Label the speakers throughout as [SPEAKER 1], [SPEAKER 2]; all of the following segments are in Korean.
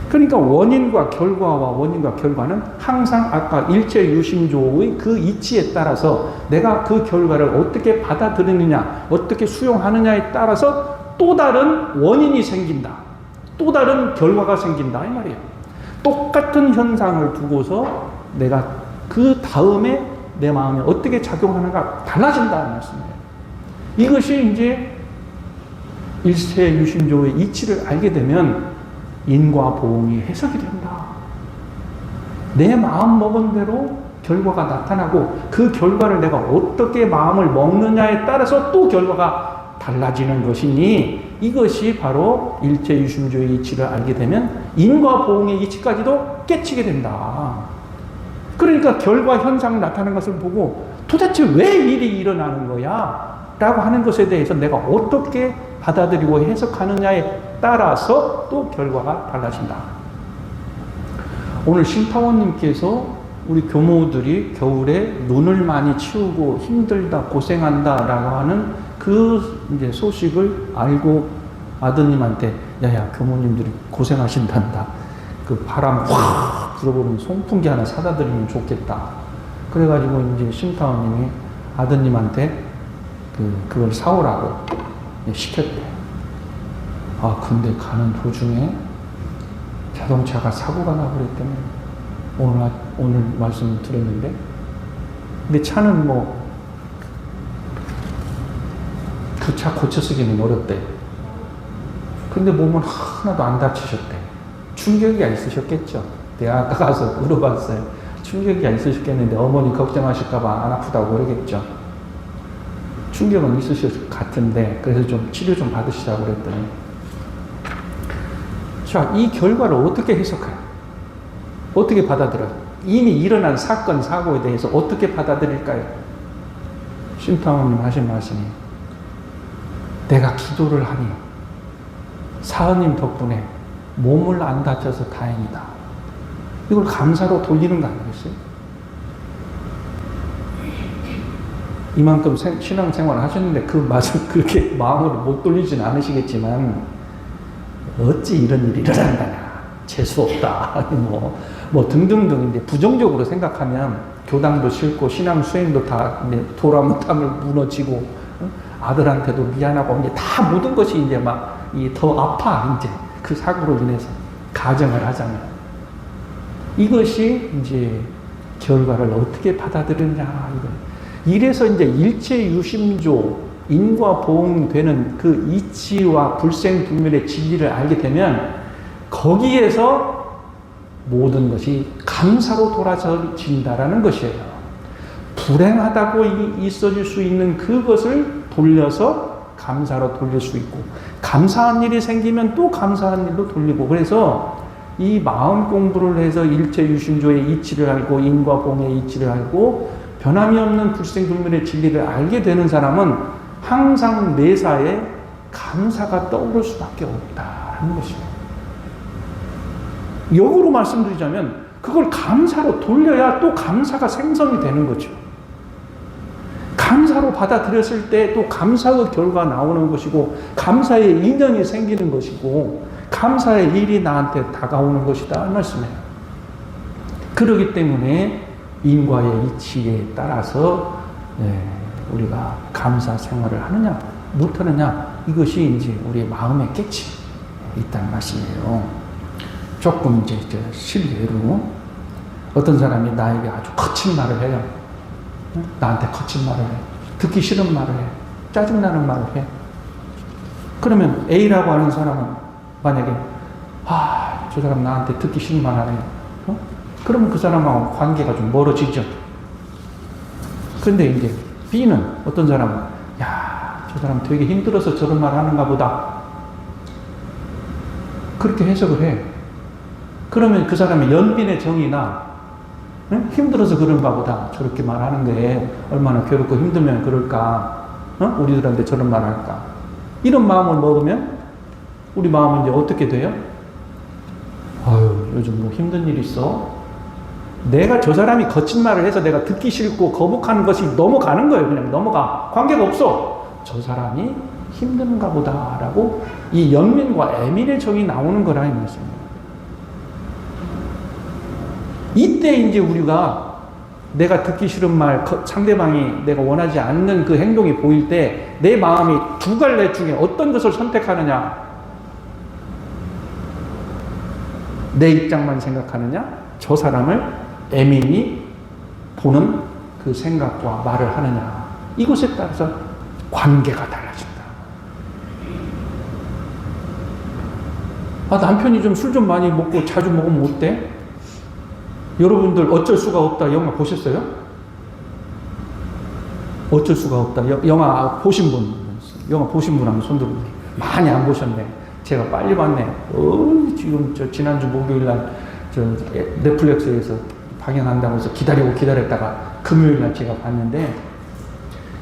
[SPEAKER 1] 그러니까 원인과 결과와 원인과 결과는 항상 아까 일체유심조의 그 이치에 따라서 내가 그 결과를 어떻게 받아들이느냐, 어떻게 수용하느냐에 따라서 또 다른 원인이 생긴다. 또 다른 결과가 생긴다. 이 말이에요. 똑같은 현상을 두고서 내가 그 다음에 내 마음에 어떻게 작용하는가 달라진다는 말씀이에요. 이것이 이제 일체유심조의 이치를 알게 되면 인과 보응이 해석이 된다. 내 마음 먹은 대로 결과가 나타나고 그 결과를 내가 어떻게 마음을 먹느냐에 따라서 또 결과가 달라지는 것이니 이것이 바로 일체유심조의 이치를 알게 되면 인과 보응의 이치까지도 깨치게 된다. 그러니까 결과 현상 나타나는 것을 보고 도대체 왜 일이 일어나는 거야? 라고 하는 것에 대해서 내가 어떻게 받아들이고 해석하느냐에 따라서 또 결과가 달라진다. 오늘 신타원님께서 우리 교모들이 겨울에 눈을 많이 치우고 힘들다, 고생한다 라고 하는 그 이제 소식을 알고 아드님한테 야야, 교모님들이 고생하신단다. 그 바람 확 불어보는 송풍기 하나 사다 드리면 좋겠다. 그래가지고 이제 신타원님이 아드님한테 그걸 사오라고 시켰대. 아, 근데 가는 도중에 자동차가 사고가 나버렸다며. 오늘 말씀 드렸는데. 근데 차는 그 차 고쳐 쓰기는 어렵대. 근데 몸은 하나도 안 다치셨대. 충격이 있으셨겠죠. 내가 아까 가서 물어봤어요. 충격이 있으셨겠는데 어머니 걱정하실까봐 안 아프다고 그러겠죠. 충격은 있으실 것 같은데 그래서 좀 치료 좀 받으시자고 그랬더니 자, 이 결과를 어떻게 해석해요? 어떻게 받아들여요? 이미 일어난 사건, 사고에 대해서 어떻게 받아들일까요? 신타원님 하신 말씀이 내가 기도를 하니 사은님 덕분에 몸을 안 다쳐서 다행이다. 이걸 감사로 돌리는 거 아니겠어요? 이만큼 신앙생활을 하셨는데 그 맛을 그렇게 마음으로 못 돌리진 않으시겠지만 어찌 이런 일이 일어난다냐, 재수없다, 등등등 이제 부정적으로 생각하면 교당도 싫고 신앙 수행도 다 도라무탕을 무너지고 아들한테도 미안하고 이제 다 모든 것이 이제 막 더 아파. 이제 그 사고로 인해서 가정을 하자면 이것이 이제 결과를 어떻게 받아들이느냐 이래서 이제 일체유심조 인과 보응되는 그 이치와 불생불멸의 진리를 알게 되면 거기에서 모든 것이 감사로 돌아진다라는 것이에요. 불행하다고 있어질 수 있는 그것을 돌려서 감사로 돌릴 수 있고 감사한 일이 생기면 또 감사한 일로 돌리고 그래서 이 마음 공부를 해서 일체유심조의 이치를 알고 인과 보응의 이치를 알고 변함이 없는 불생불멸의 진리를 알게 되는 사람은 항상 매사에 감사가 떠오를 수밖에 없다는 것입니다. 역으로 말씀드리자면 그걸 감사로 돌려야 또 감사가 생성이 되는 거죠. 감사로 받아들였을 때 또 감사의 결과가 나오는 것이고 감사의 인연이 생기는 것이고 감사의 일이 나한테 다가오는 것이다 이 말씀이에요. 그렇기 때문에 인과의 이치에 따라서 우리가 감사 생활을 하느냐 못하느냐 이것이 이제 우리의 마음에 깨침이 있다는 말씀이에요. 조금 이제 실례로 어떤 사람이 나에게 아주 거친 말을 해요. 나한테 거친 말을 해. 듣기 싫은 말을 해. 짜증나는 말을 해. 그러면 A라고 하는 사람은 만약에 저 사람 나한테 듣기 싫은 말 하네. 그러면 그 사람하고 관계가 좀 멀어지죠. 그런데 이제 B는 어떤 사람은 저 사람 되게 힘들어서 저런 말 하는가 보다. 그렇게 해석을 해. 그러면 그 사람이 연빈의 정이나 힘들어서 그런가 보다. 저렇게 말하는 게 얼마나 괴롭고 힘들면 그럴까. 우리들한테 저런 말 할까. 이런 마음을 먹으면 우리 마음은 이제 어떻게 돼요? 요즘 뭐 힘든 일 있어? 내가 저 사람이 거친 말을 해서 내가 듣기 싫고 거북하는 것이 넘어가는 거예요. 그냥 넘어가. 관계가 없어. 저 사람이 힘든가 보다라고 이 연민과 애민의 정이 나오는 거라 이 말씀입니다. 이때 이제 우리가 내가 듣기 싫은 말, 상대방이 내가 원하지 않는 그 행동이 보일 때 내 마음이 두 갈래 중에 어떤 것을 선택하느냐? 내 입장만 생각하느냐? 저 사람을 애민히 보는 그 생각과 말을 하느냐? 이것에 따라서 관계가 달라진다. 남편이 좀 술 좀 많이 먹고 자주 먹으면 어때? 여러분들 어쩔 수가 없다 영화 보셨어요? 어쩔 수가 없다 영화 보신 분, 영화 보신 분 한번 손 들고. 많이 안 보셨네. 제가 빨리 봤네. 지금 지난주 목요일날 넷플릭스에서 방영한다고 해서 기다렸다가 금요일날 제가 봤는데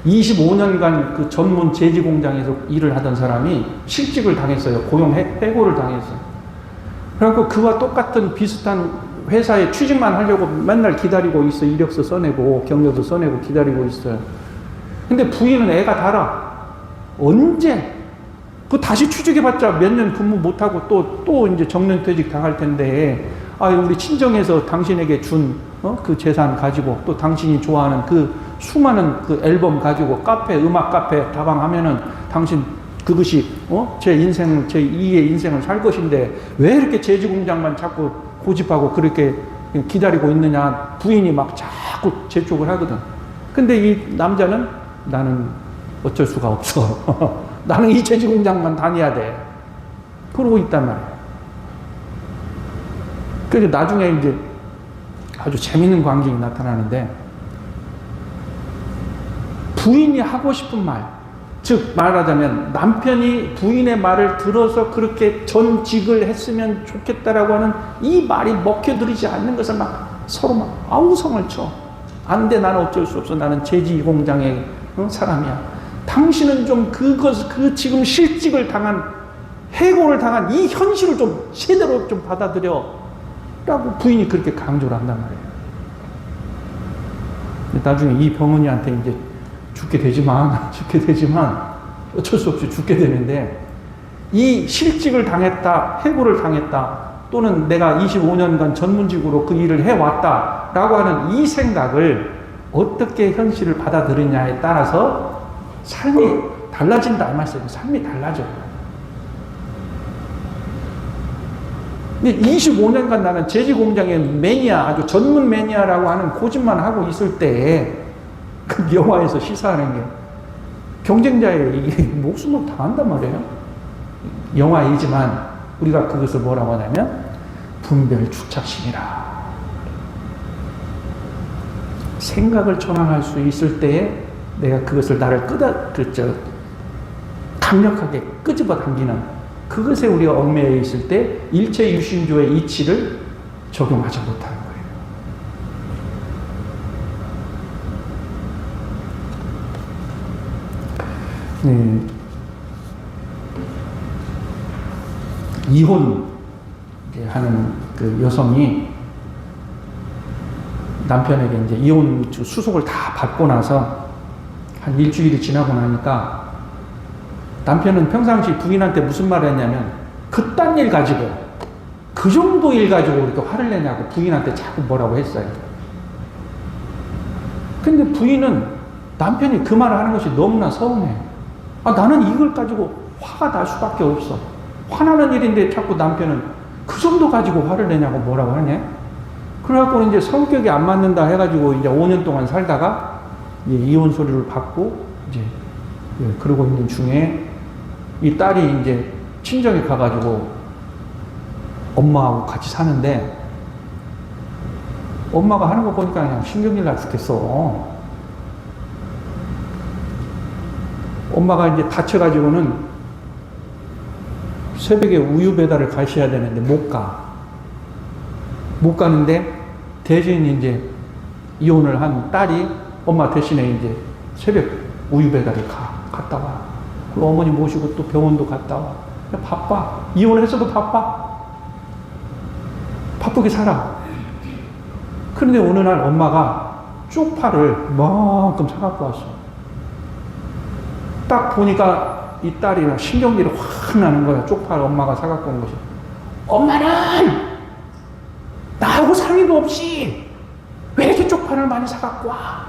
[SPEAKER 1] 25년간 그 전문 제지 공장에서 일을 하던 사람이 실직을 당했어요. 고용 해고를 당했어요. 그래갖고 그와 똑같은 비슷한 회사에 취직만 하려고 맨날 기다리고 있어. 이력서 써내고 경력서 써내고 기다리고 있어요. 근데 부인은 애가 달아. 언제? 그 다시 취직해봤자 몇 년 근무 못하고 또 이제 정년퇴직 당할 텐데, 우리 친정에서 당신에게 준 그 재산 가지고 또 당신이 좋아하는 그 수많은 그 앨범 가지고 음악 카페 다방하면은 당신 그것이 제 인생, 제 2의 인생을 살 것인데 왜 이렇게 제지 공장만 자꾸 고집하고 그렇게 기다리고 있느냐. 부인이 막 자꾸 재촉을 하거든. 근데 이 남자는 나는 어쩔 수가 없어. 나는 이 제지 공장만 다녀야 돼. 그러고 있단 말이야. 그래서 나중에 이제 아주 재밌는 광경이 나타나는데, 부인이 하고 싶은 말, 즉 말하자면 남편이 부인의 말을 들어서 그렇게 전직을 했으면 좋겠다라고 하는 이 말이 먹혀들이지 않는 것을 막 서로 막 아우성을 쳐. 안 돼, 나는 어쩔 수 없어. 나는 제지 공장의 사람이야. 당신은 좀 그 지금 실직을 당한, 해고를 당한 이 현실을 좀 제대로 좀 받아들여. 라고 부인이 그렇게 강조를 한단 말이에요. 나중에 이 병원이한테 이제 죽게 되지만 어쩔 수 없이 죽게 되는데, 이 실직을 당했다, 해고를 당했다, 또는 내가 25년간 전문직으로 그 일을 해왔다 라고 하는 이 생각을 어떻게 현실을 받아들이냐에 따라서 삶이 달라진다 이 말씀이에요. 삶이 달라져요. 근데 25년간 나는 제지 공장의 매니아, 아주 전문 매니아라고 하는 고집만 하고 있을 때, 그 영화에서 시사하는 게 경쟁자의 이게 목숨을 당한단 말이에요. 영화이지만 우리가 그것을 뭐라고 하냐면 분별축착심이라. 생각을 전환할 수 있을 때에 내가 그것을 나를 강력하게 끄집어 당기는, 그것에 우리가 얽매여 있을 때 일체 유심조의 이치를 적용하지 못하는 거예요. 네. 이혼하는 그 여성이 남편에게 이제 이혼 수속을 다 받고 나서 한 일주일이 지나고 나니까 남편은 평상시 부인한테 무슨 말을 했냐면, 그딴 일 가지고, 그 정도 일 가지고 이렇게 화를 내냐고 부인한테 자꾸 뭐라고 했어요. 근데 부인은 남편이 그 말을 하는 것이 너무나 서운해. 나는 이걸 가지고 화가 날 수밖에 없어. 화나는 일인데 자꾸 남편은 그 정도 가지고 화를 내냐고 뭐라고 하냐. 그래갖고 이제 성격이 안 맞는다 해가지고 이제 5년 동안 살다가 이제 이혼 소리를 받고 이제 그러고 있는 중에 이 딸이 이제 친정에 가가지고 엄마하고 같이 사는데, 엄마가 하는 거 보니까 그냥 신경질 나 죽겠어. 엄마가 이제 다쳐가지고는 새벽에 우유 배달을 가셔야 되는데 못 가는데, 대신 이제 이혼을 한 딸이 엄마 대신에 이제 새벽 우유 배달을 갔다 와. 어머니 모시고 또 병원도 갔다 와. 바빠. 이혼을 했어도 바쁘게 살아. 그런데 어느 날 엄마가 쪽파를 이만큼 사갖고 왔어. 딱 보니까 이 딸이 신경질이 확 나는 거야. 쪽파를 엄마가 사갖고 온 것이. 엄마는 나하고 상의 필요도 없이 왜 이렇게 쪽파를 많이 사갖고 와?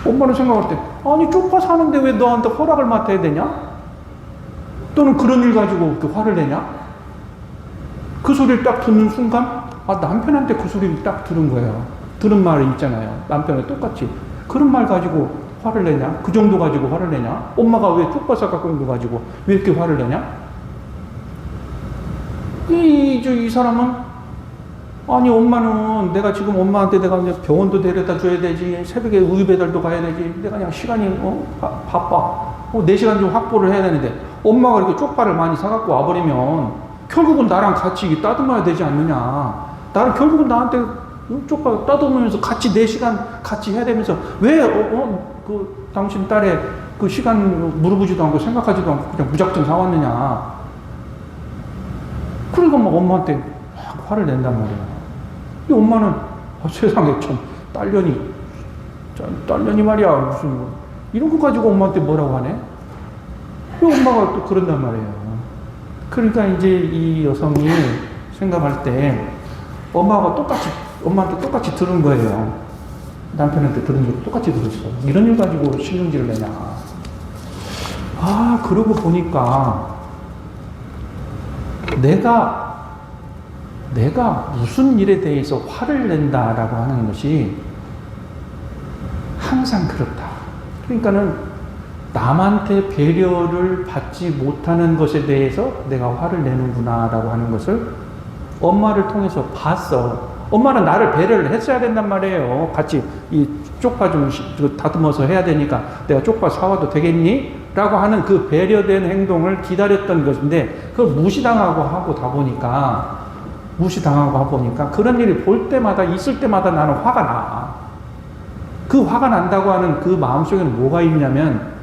[SPEAKER 1] 엄마는 생각할 때, 아니 쪽파 사는데 왜 너한테 허락을 맡아야 되냐? 또는 그런 일 가지고 그 화를 내냐? 그 소리를 딱 듣는 순간, 남편한테 그 소리를 딱 들은 거예요. 들은 말이 있잖아요. 남편이 똑같이. 그런 말 가지고 화를 내냐? 그 정도 가지고 화를 내냐? 엄마가 왜 쪽파 사갖고 온 거 가지고 왜 이렇게 화를 내냐? 이 사람은, 아니, 엄마는 내가 지금 엄마한테 내가 이제 병원도 데려다 줘야 되지, 새벽에 우유 배달도 가야 되지, 내가 그냥 시간이, 바빠. 4시간 좀 확보를 해야 되는데, 엄마가 이렇게 쪽파를 많이 사갖고 와버리면, 결국은 나랑 같이 따듬어야 되지 않느냐. 결국은 나한테 쪽파 따듬으면서 같이 4시간 같이 해야 되면서, 왜, 당신 딸의 그 시간 물어보지도 않고 생각하지도 않고 그냥 무작정 사왔느냐. 그러니까 막 엄마한테 화를 낸단 말이야. 이 엄마는 세상에 참 딸년이 말이야 무슨 이런 거 가지고 엄마한테 뭐라고 하네? 이 엄마가 또 그런단 말이에요. 그러니까 이제 이 여성이 생각할 때 엄마한테 똑같이 들은 거예요. 남편한테 들은 줄 똑같이 들었어. 이런 일 가지고 신경질을 내냐. 그러고 보니까 내가 무슨 일에 대해서 화를 낸다라고 하는 것이 항상 그렇다. 그러니까는 남한테 배려를 받지 못하는 것에 대해서 내가 화를 내는구나라고 하는 것을 엄마를 통해서 봤어. 엄마는 나를 배려를 했어야 된단 말이에요. 같이 이 쪽파 좀 다듬어서 해야 되니까 내가 쪽파 사와도 되겠니? 라고 하는 그 배려된 행동을 기다렸던 것인데 그걸 무시당하고 보니까 그런 일이 볼 때마다 있을 때마다 나는 화가 나. 그 화가 난다고 하는 그 마음속에는 뭐가 있냐면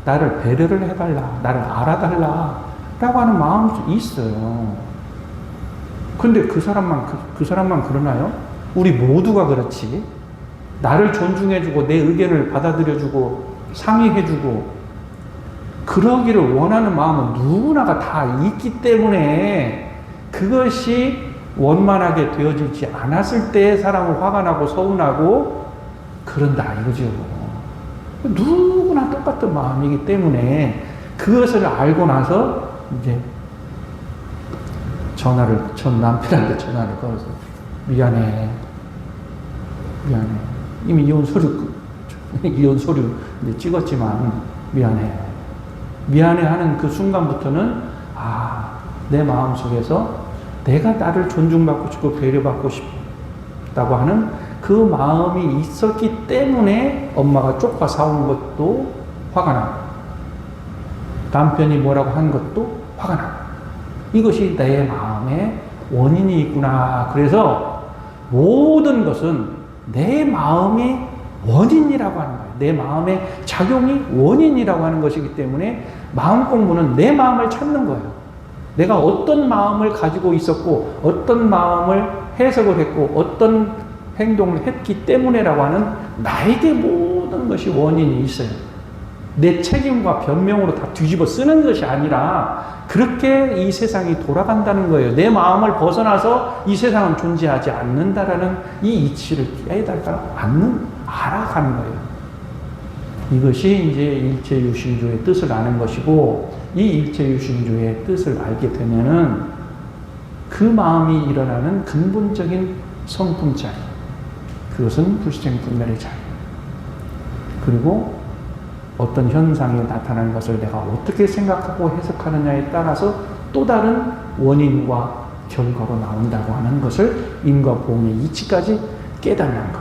[SPEAKER 1] 나를 배려를 해달라, 나를 알아달라 라고 하는 마음이 있어요. 근데 그 사람만 그러나요? 우리 모두가 그렇지. 나를 존중해주고 내 의견을 받아들여주고 상의해주고 그러기를 원하는 마음은 누구나가 다 있기 때문에 그것이 원만하게 되어지지 않았을 때 사람은 화가 나고 서운하고 그런다 이거죠. 누구나 똑같은 마음이기 때문에 그것을 알고 나서 이제 전 남편한테 전화를 걸어서 미안해. 이미 이혼 서류 이제 찍었지만 미안해 하는 그 순간부터는 내 마음속에서 내가 나를 존중받고 싶고 배려받고 싶다고 하는 그 마음이 있었기 때문에 엄마가 쪽파 사온 것도 화가 나고 남편이 뭐라고 한 것도 화가 나고 이것이 내 마음의 원인이 있구나. 그래서 모든 것은 내 마음이 원인이라고 하는 거예요. 내 마음의 작용이 원인이라고 하는 것이기 때문에 마음 공부는 내 마음을 찾는 거예요. 내가 어떤 마음을 가지고 있었고 어떤 마음을 해석을 했고 어떤 행동을 했기 때문에라고 하는 나에게 모든 것이 원인이 있어요. 내 책임과 변명으로 다 뒤집어 쓰는 것이 아니라 그렇게 이 세상이 돌아간다는 거예요. 내 마음을 벗어나서 이 세상은 존재하지 않는다라는 이 이치를 알아가는 거예요. 이것이 이제 일체유심조의 뜻을 아는 것이고 이 일체유심조의 뜻을 알게 되면은 그 마음이 일어나는 근본적인 성품 차이, 그것은 불생분별의 차이. 그리고 어떤 현상이 나타나는 것을 내가 어떻게 생각하고 해석하느냐에 따라서 또 다른 원인과 결과로 나온다고 하는 것을 인과 보험의 이치까지 깨닫는 것.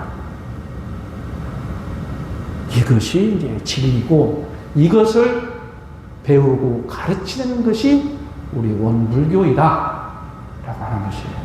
[SPEAKER 1] 이것이 이제 진리고 이것을 배우고 가르치는 것이 우리 원불교이다 라고 하는 것이에요.